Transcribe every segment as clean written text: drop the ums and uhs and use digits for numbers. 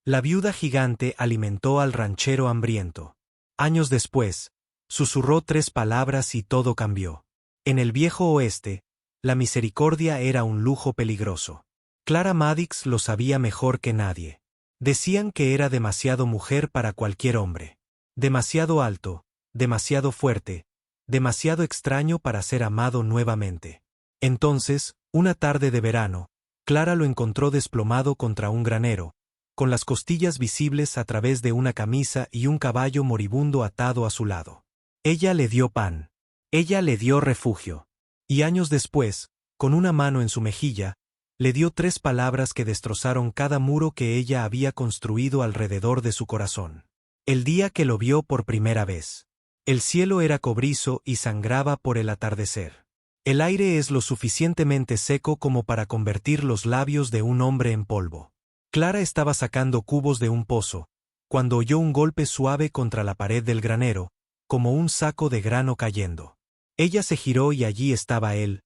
La viuda gigante alimentó al ranchero hambriento. Años después, susurró 3 palabras y todo cambió. En el viejo oeste, la misericordia era un lujo peligroso. Clara Maddox lo sabía mejor que nadie. Decían que era demasiado mujer para cualquier hombre. Demasiado alto, demasiado fuerte, demasiado extraño para ser amado nuevamente. Entonces, una tarde de verano, Clara lo encontró desplomado contra un granero, con las costillas visibles a través de una camisa y un caballo moribundo atado a su lado. Ella le dio pan. Ella le dio refugio. Y años después, con una mano en su mejilla, le dio 3 palabras que destrozaron cada muro que ella había construido alrededor de su corazón. El día que lo vio por primera vez. El cielo era cobrizo y sangraba por el atardecer. El aire es lo suficientemente seco como para convertir los labios de un hombre en polvo. Clara estaba sacando cubos de un pozo, cuando oyó un golpe suave contra la pared del granero, como un saco de grano cayendo. Ella se giró y allí estaba él,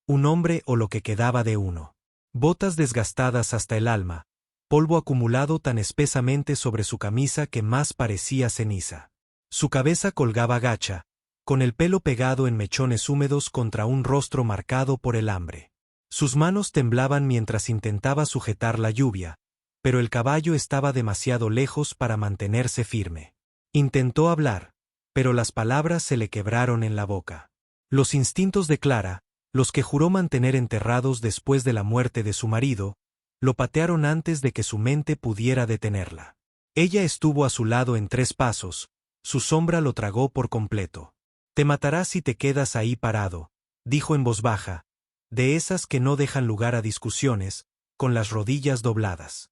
un hombre o lo que quedaba de uno. Botas desgastadas hasta el alma, polvo acumulado tan espesamente sobre su camisa que más parecía ceniza. Su cabeza colgaba gacha, con el pelo pegado en mechones húmedos contra un rostro marcado por el hambre. Sus manos temblaban mientras intentaba sujetar la lluvia, pero el caballo estaba demasiado lejos para mantenerse firme. Intentó hablar, pero las palabras se le quebraron en la boca. Los instintos de Clara, los que juró mantener enterrados después de la muerte de su marido, lo patearon antes de que su mente pudiera detenerla. Ella estuvo a su lado en 3 pasos, su sombra lo tragó por completo. «Te matarás si te quedas ahí parado», dijo en voz baja, de esas que no dejan lugar a discusiones, con las rodillas dobladas.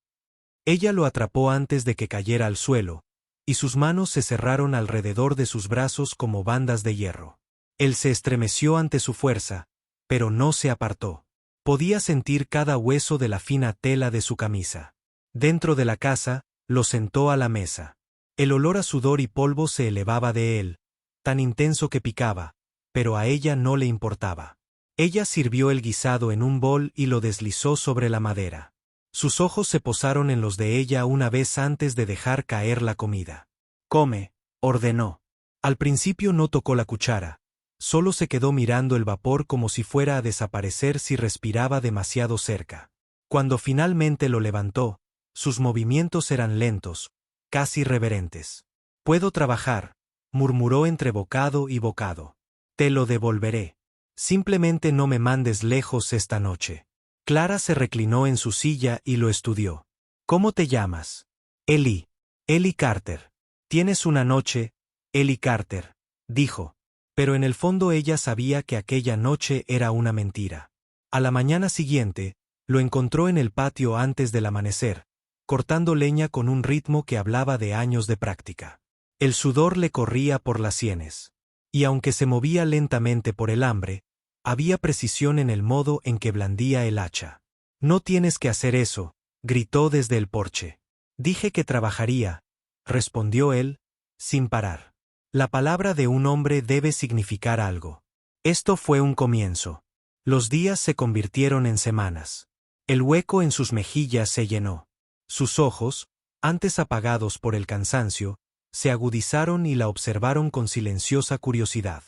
Ella lo atrapó antes de que cayera al suelo, y sus manos se cerraron alrededor de sus brazos como bandas de hierro. Él se estremeció ante su fuerza, pero no se apartó. Podía sentir cada hueso de la fina tela de su camisa. Dentro de la casa, lo sentó a la mesa. El olor a sudor y polvo se elevaba de él, tan intenso que picaba, pero a ella no le importaba. Ella sirvió el guisado en un bol y lo deslizó sobre la madera. Sus ojos se posaron en los de ella una vez antes de dejar caer la comida. «Come», ordenó. Al principio no tocó la cuchara. Solo se quedó mirando el vapor como si fuera a desaparecer si respiraba demasiado cerca. Cuando finalmente lo levantó, sus movimientos eran lentos, casi reverentes. «Puedo trabajar», murmuró entre bocado y bocado. «Te lo devolveré. Simplemente no me mandes lejos esta noche». Clara se reclinó en su silla y lo estudió. «¿Cómo te llamas?» «Ellie. Ellie Carter». «Tienes una noche, Ellie Carter», dijo. Pero en el fondo ella sabía que aquella noche era una mentira. A la mañana siguiente, lo encontró en el patio antes del amanecer, cortando leña con un ritmo que hablaba de años de práctica. El sudor le corría por las sienes. Y aunque se movía lentamente por el hambre, había precisión en el modo en que blandía el hacha. «No tienes que hacer eso», gritó desde el porche. «Dije que trabajaría», respondió él, sin parar. La palabra de un hombre debe significar algo. Esto fue un comienzo. Los días se convirtieron en semanas. El hueco en sus mejillas se llenó. Sus ojos, antes apagados por el cansancio, se agudizaron y la observaron con silenciosa curiosidad.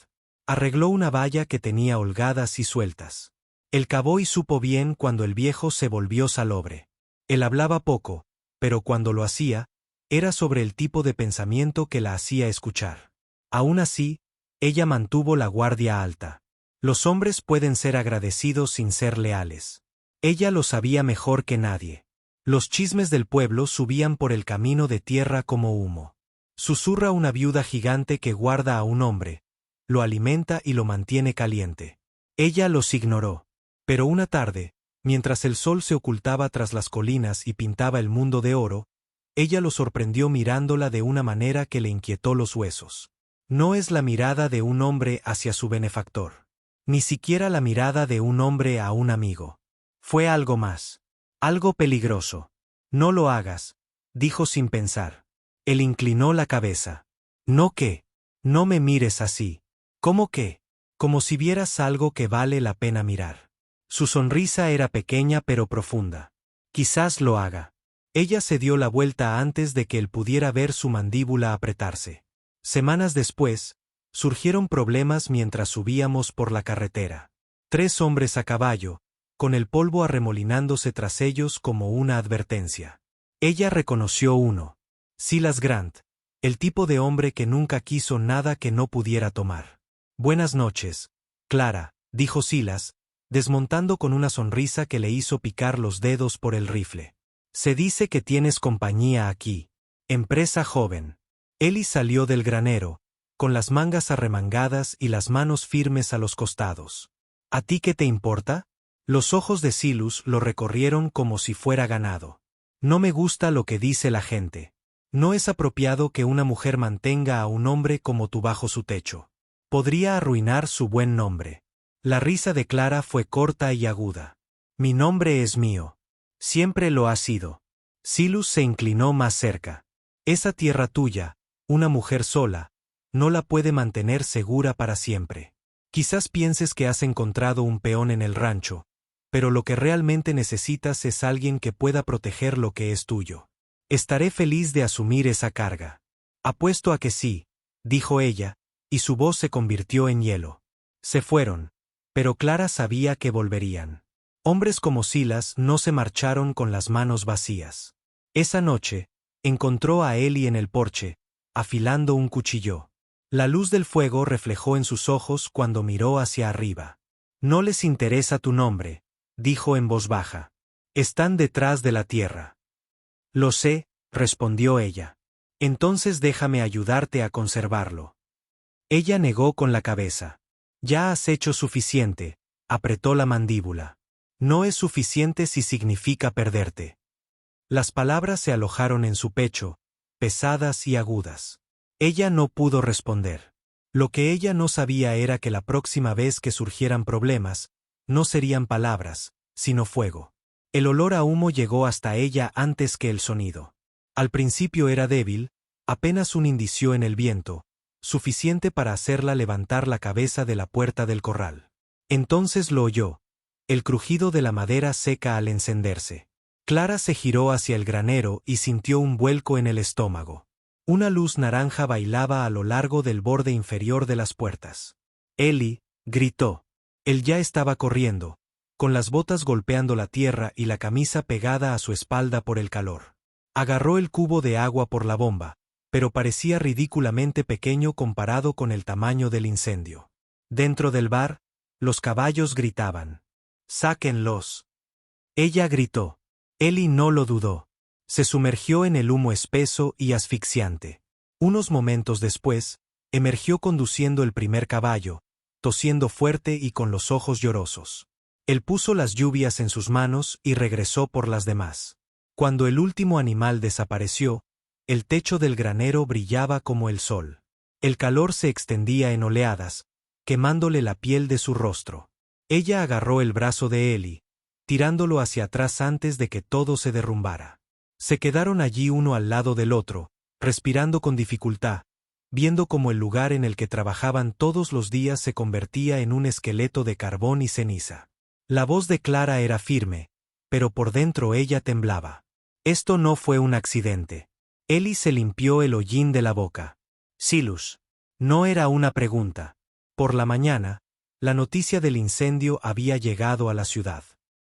Arregló una valla que tenía holgadas y sueltas. El cowboy supo bien cuando el viejo se volvió salobre. Él hablaba poco, pero cuando lo hacía, era sobre el tipo de pensamiento que la hacía escuchar. Aún así, ella mantuvo la guardia alta. Los hombres pueden ser agradecidos sin ser leales. Ella lo sabía mejor que nadie. Los chismes del pueblo subían por el camino de tierra como humo. Susurra una viuda gigante que guarda a un hombre, lo alimenta y lo mantiene caliente. Ella los ignoró. Pero una tarde, mientras el sol se ocultaba tras las colinas y pintaba el mundo de oro, ella lo sorprendió mirándola de una manera que le inquietó los huesos. No es la mirada de un hombre hacia su benefactor. Ni siquiera la mirada de un hombre a un amigo. Fue algo más. Algo peligroso. «No lo hagas», dijo sin pensar. Él inclinó la cabeza. «¿No qué? No me mires así». «¿Cómo qué?» «Como si vieras algo que vale la pena mirar». Su sonrisa era pequeña pero profunda. «Quizás lo haga». Ella se dio la vuelta antes de que él pudiera ver su mandíbula apretarse. Semanas después, surgieron problemas mientras subíamos por la carretera. 3 hombres a caballo, con el polvo arremolinándose tras ellos como una advertencia. Ella reconoció uno. Silas Grant, el tipo de hombre que nunca quiso nada que no pudiera tomar. Buenas noches, Clara, dijo Silas, desmontando con una sonrisa que le hizo picar los dedos por el rifle. Se dice que tienes compañía aquí. Empresa joven. Ellie salió del granero, con las mangas arremangadas y las manos firmes a los costados. ¿A ti qué te importa? Los ojos de Silas lo recorrieron como si fuera ganado. No me gusta lo que dice la gente. No es apropiado que una mujer mantenga a un hombre como tú bajo su techo. Podría arruinar su buen nombre. La risa de Clara fue corta y aguda. Mi nombre es mío. Siempre lo ha sido. Silas se inclinó más cerca. Esa tierra tuya, una mujer sola, no la puede mantener segura para siempre. Quizás pienses que has encontrado un peón en el rancho, pero lo que realmente necesitas es alguien que pueda proteger lo que es tuyo. Estaré feliz de asumir esa carga. Apuesto a que sí, dijo ella, y su voz se convirtió en hielo. Se fueron, pero Clara sabía que volverían. Hombres como Silas no se marcharon con las manos vacías. Esa noche, encontró a Ellie en el porche, afilando un cuchillo. La luz del fuego reflejó en sus ojos cuando miró hacia arriba. No les interesa tu nombre, dijo en voz baja. Están detrás de la tierra. Lo sé, respondió ella. Entonces déjame ayudarte a conservarlo. Ella negó con la cabeza. Ya has hecho suficiente, apretó la mandíbula. No es suficiente si significa perderte. Las palabras se alojaron en su pecho, pesadas y agudas. Ella no pudo responder. Lo que ella no sabía era que la próxima vez que surgieran problemas, no serían palabras, sino fuego. El olor a humo llegó hasta ella antes que el sonido. Al principio era débil, apenas un indicio en el viento, suficiente para hacerla levantar la cabeza de la puerta del corral. Entonces lo oyó, el crujido de la madera seca al encenderse. Clara se giró hacia el granero y sintió un vuelco en el estómago. Una luz naranja bailaba a lo largo del borde inferior de las puertas. Ellie, gritó. Él ya estaba corriendo, con las botas golpeando la tierra y la camisa pegada a su espalda por el calor. Agarró el cubo de agua por la bomba, pero parecía ridículamente pequeño comparado con el tamaño del incendio. Dentro del bar, los caballos gritaban. ¡Sáquenlos! Ella gritó. Ellie no lo dudó. Se sumergió en el humo espeso y asfixiante. Unos momentos después, emergió conduciendo el primer caballo, tosiendo fuerte y con los ojos llorosos. Él puso las lluvias en sus manos y regresó por las demás. Cuando el último animal desapareció, el techo del granero brillaba como el sol. El calor se extendía en oleadas, quemándole la piel de su rostro. Ella agarró el brazo de Ellie, tirándolo hacia atrás antes de que todo se derrumbara. Se quedaron allí uno al lado del otro, respirando con dificultad, viendo cómo el lugar en el que trabajaban todos los días se convertía en un esqueleto de carbón y ceniza. La voz de Clara era firme, pero por dentro ella temblaba. Esto no fue un accidente. Ellie se limpió el hollín de la boca. Silas. No era una pregunta. Por la mañana, la noticia del incendio había llegado a la ciudad.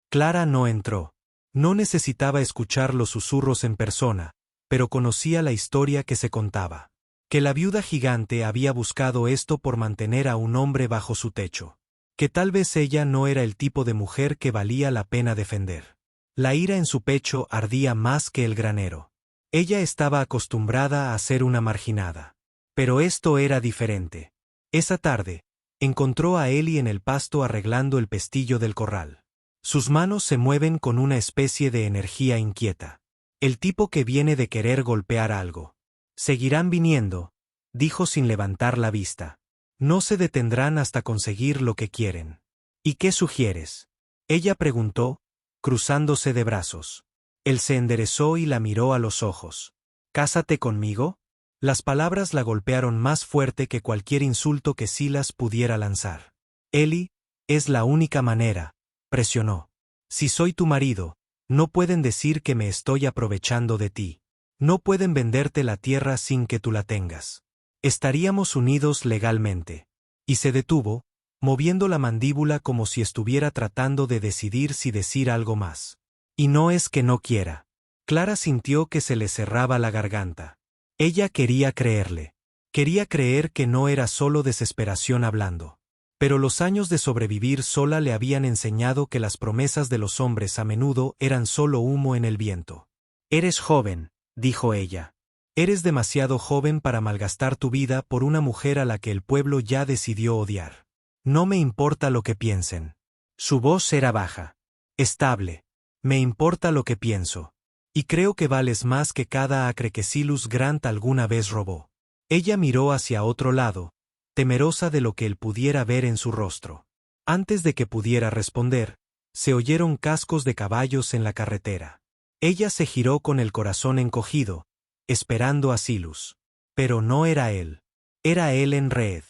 Clara no entró. No necesitaba escuchar los susurros en persona, pero conocía la historia que se contaba. Que la viuda gigante había buscado esto por mantener a un hombre bajo su techo. Que tal vez ella no era el tipo de mujer que valía la pena defender. La ira en su pecho ardía más que el granero. Ella estaba acostumbrada a ser una marginada. Pero esto era diferente. Esa tarde, encontró a Ellie en el pasto arreglando el pestillo del corral. Sus manos se mueven con una especie de energía inquieta. El tipo que viene de querer golpear algo. Seguirán viniendo, dijo sin levantar la vista. No se detendrán hasta conseguir lo que quieren. ¿Y qué sugieres? Ella preguntó, cruzándose de brazos. Él se enderezó y la miró a los ojos. ¿Cásate conmigo? Las palabras la golpearon más fuerte que cualquier insulto que Silas pudiera lanzar. Ellie, es la única manera, presionó. Si soy tu marido, No pueden decir que me estoy aprovechando de ti. No pueden venderte la tierra sin que tú la tengas. Estaríamos unidos legalmente. Y se detuvo, moviendo la mandíbula como si estuviera tratando de decidir si decir algo más. Y no es que no quiera. Clara sintió que se le cerraba la garganta. Ella quería creerle. Quería creer que no era solo desesperación hablando. Pero los años de sobrevivir sola le habían enseñado que las promesas de los hombres a menudo eran solo humo en el viento. Eres joven, dijo ella. Eres demasiado joven para malgastar tu vida por una mujer a la que el pueblo ya decidió odiar. No me importa lo que piensen. Su voz era baja. Estable. Me importa lo que pienso. Y creo que vales más que cada acre que Silas Grant alguna vez robó. Ella miró hacia otro lado, temerosa de lo que él pudiera ver en su rostro. Antes de que pudiera responder, se oyeron cascos de caballos en la carretera. Ella se giró con el corazón encogido, esperando a Silas. Pero no era él. Era Ellen Reed.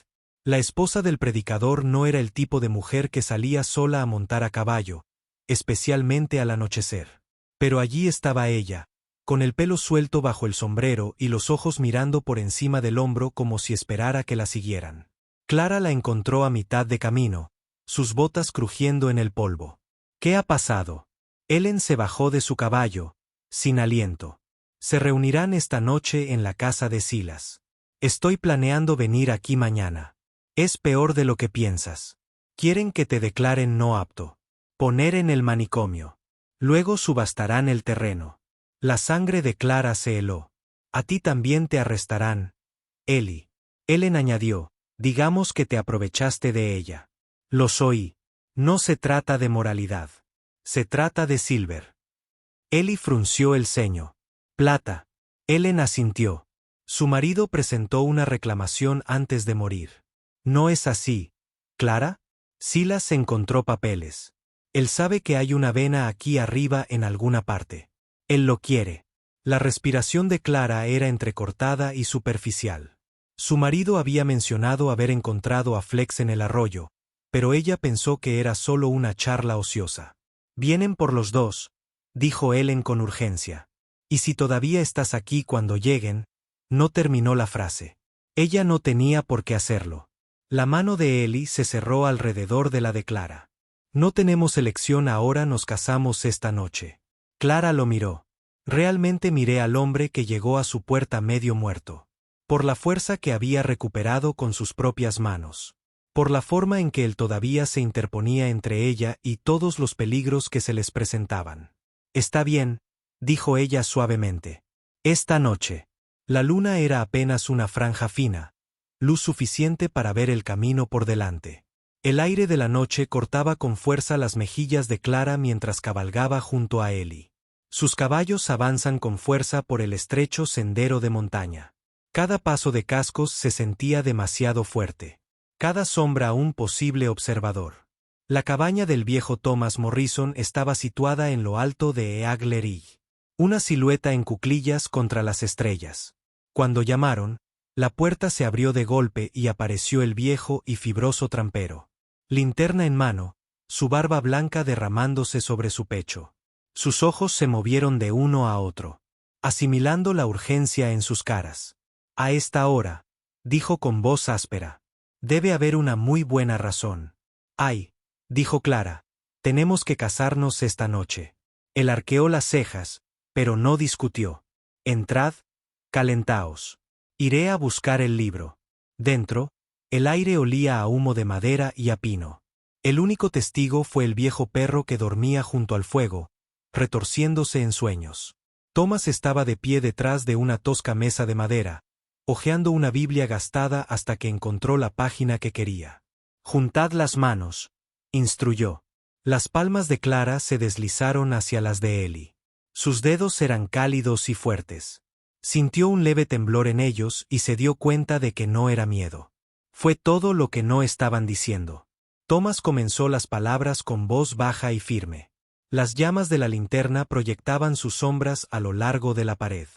La esposa del predicador no era el tipo de mujer que salía sola a montar a caballo, especialmente al anochecer. Pero allí estaba ella, con el pelo suelto bajo el sombrero y los ojos mirando por encima del hombro como si esperara que la siguieran. Clara la encontró a mitad de camino, sus botas crujiendo en el polvo. ¿Qué ha pasado? Ellen se bajó de su caballo, sin aliento. Se reunirán esta noche en la casa de Silas. Estoy planeando venir aquí mañana. Es peor de lo que piensas. Quieren que te declaren no apto. Poner en el manicomio. Luego subastarán el terreno. La sangre de Clara se heló. A ti también te arrestarán, Ellie. Ellen añadió, digamos que te aprovechaste de ella. Los oí. No se trata de moralidad. Se trata de Silver. Ellie frunció el ceño. Plata. Ellen asintió. Su marido presentó una reclamación antes de morir. ¿No es así, Clara? Silas encontró papeles. Él sabe que hay una vena aquí arriba en alguna parte. Él lo quiere. La respiración de Clara era entrecortada y superficial. Su marido había mencionado haber encontrado a Flex en el arroyo, pero ella pensó que era solo una charla ociosa. Vienen por los dos, dijo Ellen con urgencia. Y si todavía estás aquí cuando lleguen, no terminó la frase. Ella no tenía por qué hacerlo. La mano de Ellie se cerró alrededor de la de Clara. No tenemos elección ahora, nos casamos esta noche. Clara lo miró. Realmente miré al hombre que llegó a su puerta medio muerto. Por la fuerza que había recuperado con sus propias manos. Por la forma en que él todavía se interponía entre ella y todos los peligros que se les presentaban. Está bien, dijo ella suavemente. Esta noche. La luna era apenas una franja fina, luz suficiente para ver el camino por delante. El aire de la noche cortaba con fuerza las mejillas de Clara mientras cabalgaba junto a Ellie. Sus caballos avanzan con fuerza por el estrecho sendero de montaña. Cada paso de cascos se sentía demasiado fuerte. Cada sombra un posible observador. La cabaña del viejo Thomas Morrison estaba situada en lo alto de Eaglerig. Una silueta en cuclillas contra las estrellas. Cuando llamaron, la puerta se abrió de golpe y apareció el viejo y fibroso trampero. Linterna en mano, su barba blanca derramándose sobre su pecho. Sus ojos se movieron de uno a otro, asimilando la urgencia en sus caras. A esta hora, dijo con voz áspera. Debe haber una muy buena razón. Ay, dijo Clara, tenemos que casarnos esta noche. Él arqueó las cejas, pero no discutió. Entrad, calentaos. Iré a buscar el libro. Dentro, el aire olía a humo de madera y a pino. El único testigo fue el viejo perro que dormía junto al fuego, retorciéndose en sueños. Thomas estaba de pie detrás de una tosca mesa de madera, hojeando una Biblia gastada hasta que encontró la página que quería. Juntad las manos, instruyó. Las palmas de Clara se deslizaron hacia las de Ellie. Sus dedos eran cálidos y fuertes. Sintió un leve temblor en ellos y se dio cuenta de que no era miedo. Fue todo lo que no estaban diciendo. Thomas comenzó las palabras con voz baja y firme. Las llamas de la linterna proyectaban sus sombras a lo largo de la pared.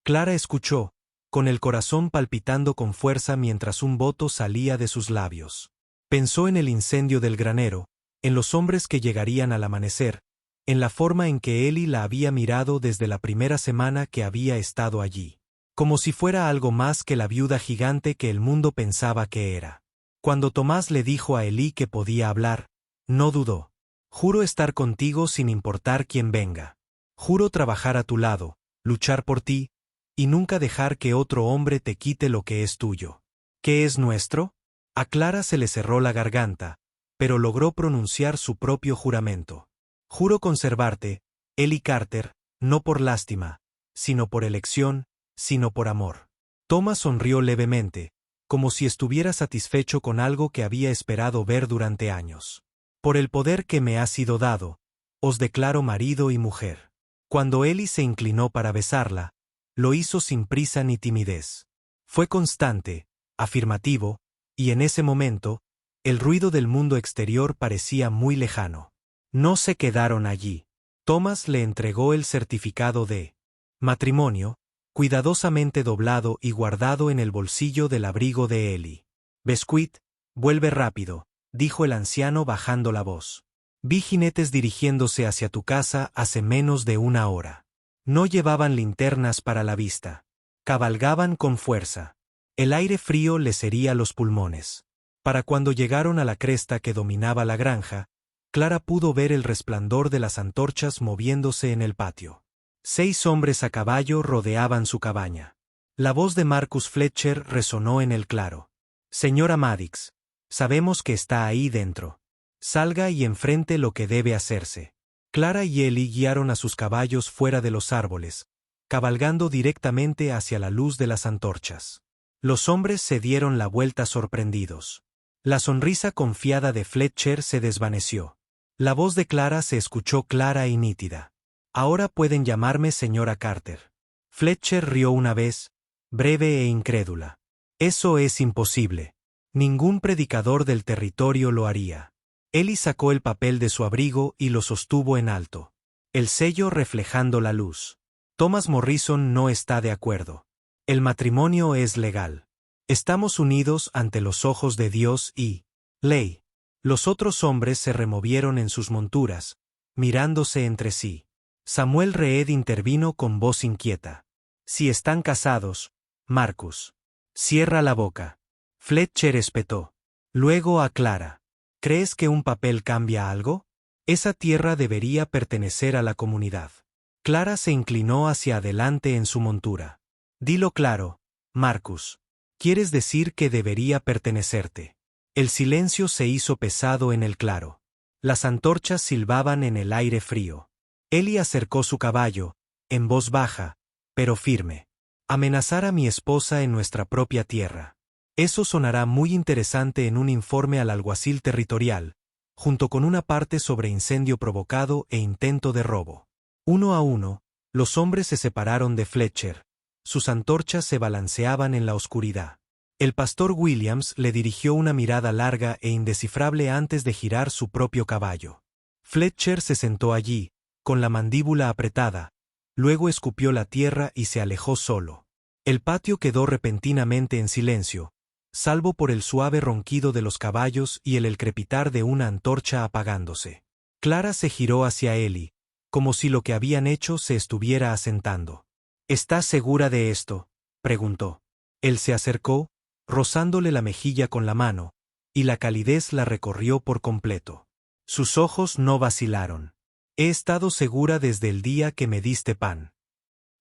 Clara escuchó, con el corazón palpitando con fuerza mientras un voto salía de sus labios. Pensó en el incendio del granero, en los hombres que llegarían al amanecer, en la forma en que Ellie la había mirado desde la primera semana que había estado allí. Como si fuera algo más que la viuda gigante que el mundo pensaba que era. Cuando Tomás le dijo a Ellie que podía hablar, no dudó. Juro estar contigo sin importar quién venga. Juro trabajar a tu lado, luchar por ti, y nunca dejar que otro hombre te quite lo que es tuyo. ¿Qué es nuestro? A Clara se le cerró la garganta, pero logró pronunciar su propio juramento. Juro conservarte, Ellie Carter, no por lástima, sino por elección, sino por amor. Thomas sonrió levemente, como si estuviera satisfecho con algo que había esperado ver durante años. Por el poder que me ha sido dado, os declaro marido y mujer. Cuando Ellie se inclinó para besarla, lo hizo sin prisa ni timidez. Fue constante, afirmativo, y en ese momento, el ruido del mundo exterior parecía muy lejano. No se quedaron allí. Thomas le entregó el certificado de matrimonio, cuidadosamente doblado y guardado en el bolsillo del abrigo de Ellie. Bescuit, vuelve rápido, dijo el anciano bajando la voz. Vi jinetes dirigiéndose hacia tu casa hace menos de una hora. No llevaban linternas para la vista. Cabalgaban con fuerza. El aire frío les hería los pulmones. Para cuando llegaron a la cresta que dominaba la granja, Clara pudo ver el resplandor de las antorchas moviéndose en el patio. 6 hombres a caballo rodeaban su cabaña. La voz de Marcus Fletcher resonó en el claro. Señora Maddox, sabemos que está ahí dentro. Salga y enfrente lo que debe hacerse. Clara y Ellie guiaron a sus caballos fuera de los árboles, cabalgando directamente hacia la luz de las antorchas. Los hombres se dieron la vuelta sorprendidos. La sonrisa confiada de Fletcher se desvaneció. La voz de Clara se escuchó clara y nítida. Ahora pueden llamarme señora Carter. Fletcher rió una vez, breve e incrédula. Eso es imposible. Ningún predicador del territorio lo haría. Ellie sacó el papel de su abrigo y lo sostuvo en alto. El sello reflejando la luz. Thomas Morrison no está de acuerdo. El matrimonio es legal. Estamos unidos ante los ojos de Dios y ley. Los otros hombres se removieron en sus monturas, mirándose entre sí. Samuel Reed intervino con voz inquieta. Si están casados, Marcus. Cierra la boca. Fletcher espetó. Luego a Clara. ¿Crees que un papel cambia algo? Esa tierra debería pertenecer a la comunidad. Clara se inclinó hacia adelante en su montura. Dilo claro, Marcus. ¿Quieres decir que debería pertenecerte? El silencio se hizo pesado en el claro. Las antorchas silbaban en el aire frío. Ellie acercó su caballo, en voz baja, pero firme. Amenazar a mi esposa en nuestra propia tierra. Eso sonará muy interesante en un informe al alguacil territorial, junto con una parte sobre incendio provocado e intento de robo. Uno a uno, los hombres se separaron de Fletcher. Sus antorchas se balanceaban en la oscuridad. El pastor Williams le dirigió una mirada larga e indescifrable antes de girar su propio caballo. Fletcher se sentó allí, con la mandíbula apretada, luego escupió la tierra y se alejó solo. El patio quedó repentinamente en silencio, salvo por el suave ronquido de los caballos y el crepitar de una antorcha apagándose. Clara se giró hacia Ellie, como si lo que habían hecho se estuviera asentando. ¿Estás segura de esto?, preguntó. Él se acercó, rozándole la mejilla con la mano, y la calidez la recorrió por completo. Sus ojos no vacilaron. He estado segura desde el día que me diste pan.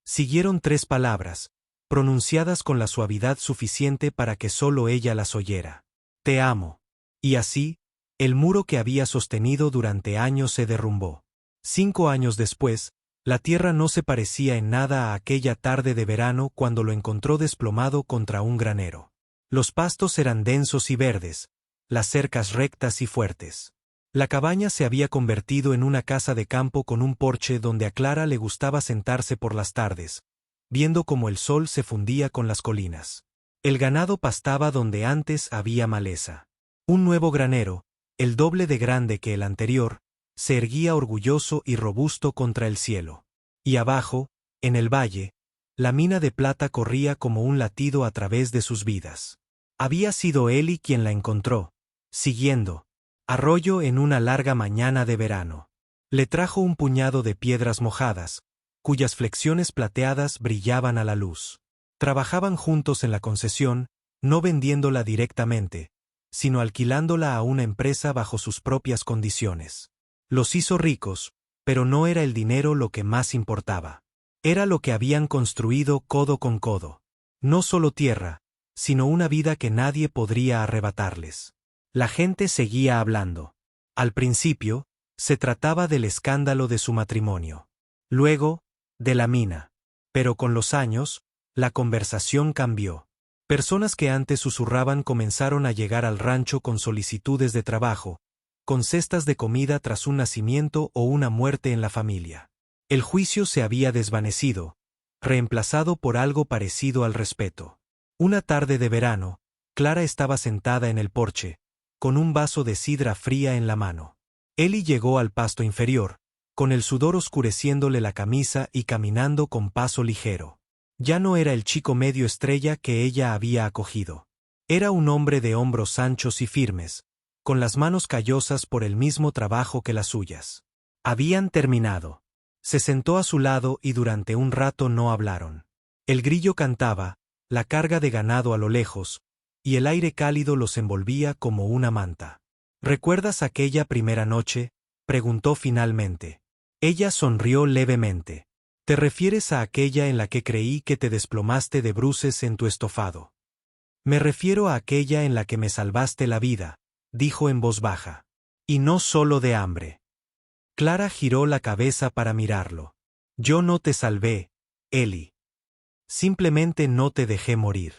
Siguieron 3 palabras, pronunciadas con la suavidad suficiente para que solo ella las oyera. Te amo. Y así, el muro que había sostenido durante años se derrumbó. 5 años después, la tierra no se parecía en nada a aquella tarde de verano cuando lo encontró desplomado contra un granero. Los pastos eran densos y verdes, las cercas rectas y fuertes. La cabaña se había convertido en una casa de campo con un porche donde a Clara le gustaba sentarse por las tardes, viendo cómo el sol se fundía con las colinas. El ganado pastaba donde antes había maleza. Un nuevo granero, el doble de grande que el anterior, se erguía orgulloso y robusto contra el cielo. Y abajo, en el valle, la mina de plata corría como un latido a través de sus vidas. Había sido Ellie quien la encontró, siguiendo arroyo en una larga mañana de verano. Le trajo un puñado de piedras mojadas, cuyas flexiones plateadas brillaban a la luz. Trabajaban juntos en la concesión, no vendiéndola directamente, sino alquilándola a una empresa bajo sus propias condiciones. Los hizo ricos, pero no era el dinero lo que más importaba. Era lo que habían construido codo con codo. No solo tierra, sino una vida que nadie podría arrebatarles. La gente seguía hablando. Al principio, se trataba del escándalo de su matrimonio. Luego, de la mina. Pero con los años, la conversación cambió. Personas que antes susurraban comenzaron a llegar al rancho con solicitudes de trabajo, con cestas de comida tras un nacimiento o una muerte en la familia. El juicio se había desvanecido, reemplazado por algo parecido al respeto. Una tarde de verano, Clara estaba sentada en el porche, con un vaso de sidra fría en la mano. Eli llegó al pasto inferior, con el sudor oscureciéndole la camisa y caminando con paso ligero. Ya no era el chico medio estrella que ella había acogido. Era un hombre de hombros anchos y firmes, con las manos callosas por el mismo trabajo que las suyas. Habían terminado. Se sentó a su lado y durante un rato no hablaron. El grillo cantaba, la carga de ganado a lo lejos, y el aire cálido los envolvía como una manta. ¿Recuerdas aquella primera noche?, preguntó finalmente. Ella sonrió levemente. ¿Te refieres a aquella en la que creí que te desplomaste de bruces en tu estofado? Me refiero a aquella en la que me salvaste la vida, dijo en voz baja. Y no solo de hambre. Clara giró la cabeza para mirarlo. Yo no te salvé, Eli. Simplemente no te dejé morir.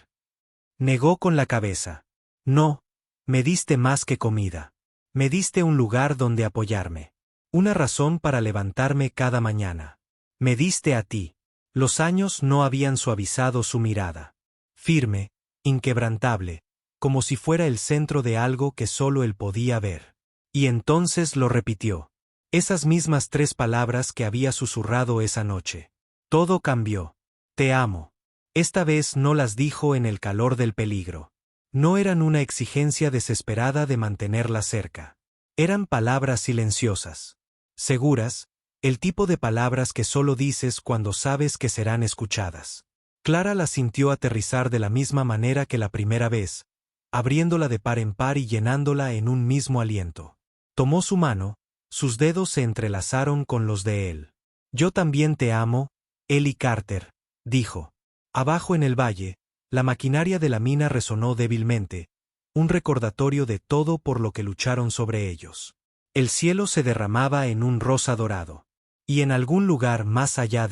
Negó con la cabeza. No, me diste más que comida. Me diste un lugar donde apoyarme. Una razón para levantarme cada mañana. Me diste a ti. Los años no habían suavizado su mirada. Firme, inquebrantable, como si fuera el centro de algo que solo él podía ver. Y entonces lo repitió. Esas mismas 3 palabras que había susurrado esa noche. Todo cambió. Te amo. Esta vez no las dijo en el calor del peligro. No eran una exigencia desesperada de mantenerla cerca. Eran palabras silenciosas. Seguras, el tipo de palabras que solo dices cuando sabes que serán escuchadas. Clara las sintió aterrizar de la misma manera que la primera vez, abriéndola de par en par y llenándola en un mismo aliento. Tomó su mano, sus dedos se entrelazaron con los de él. Yo también te amo, Eli Carter, dijo. Abajo en el valle, la maquinaria de la mina resonó débilmente, un recordatorio de todo por lo que lucharon sobre ellos. El cielo se derramaba en un rosa dorado. Y en algún lugar más allá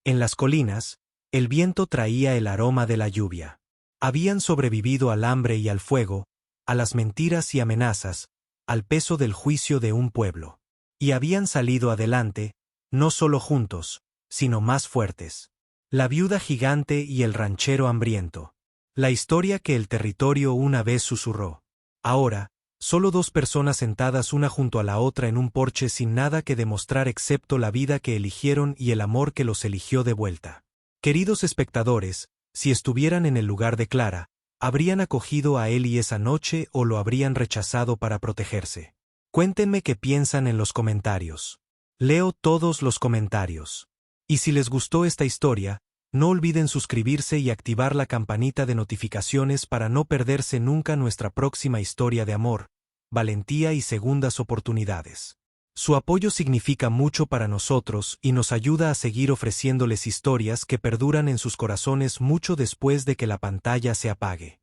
en las colinas, el viento traía el aroma de la lluvia. Habían sobrevivido al hambre y al fuego, a las mentiras y amenazas, al peso del juicio de un pueblo. Y habían salido adelante, no solo juntos, sino más fuertes. La viuda gigante y el ranchero hambriento. La historia que el territorio una vez susurró. Ahora, solo 2 personas sentadas una junto a la otra en un porche sin nada que demostrar excepto la vida que eligieron y el amor que los eligió de vuelta. Queridos espectadores, si estuvieran en el lugar de Clara, ¿habrían acogido a Eli esa noche o lo habrían rechazado para protegerse? Cuéntenme qué piensan en los comentarios. Leo todos los comentarios. Y si les gustó esta historia, no olviden suscribirse y activar la campanita de notificaciones para no perderse nunca nuestra próxima historia de amor, valentía y segundas oportunidades. Su apoyo significa mucho para nosotros y nos ayuda a seguir ofreciéndoles historias que perduran en sus corazones mucho después de que la pantalla se apague.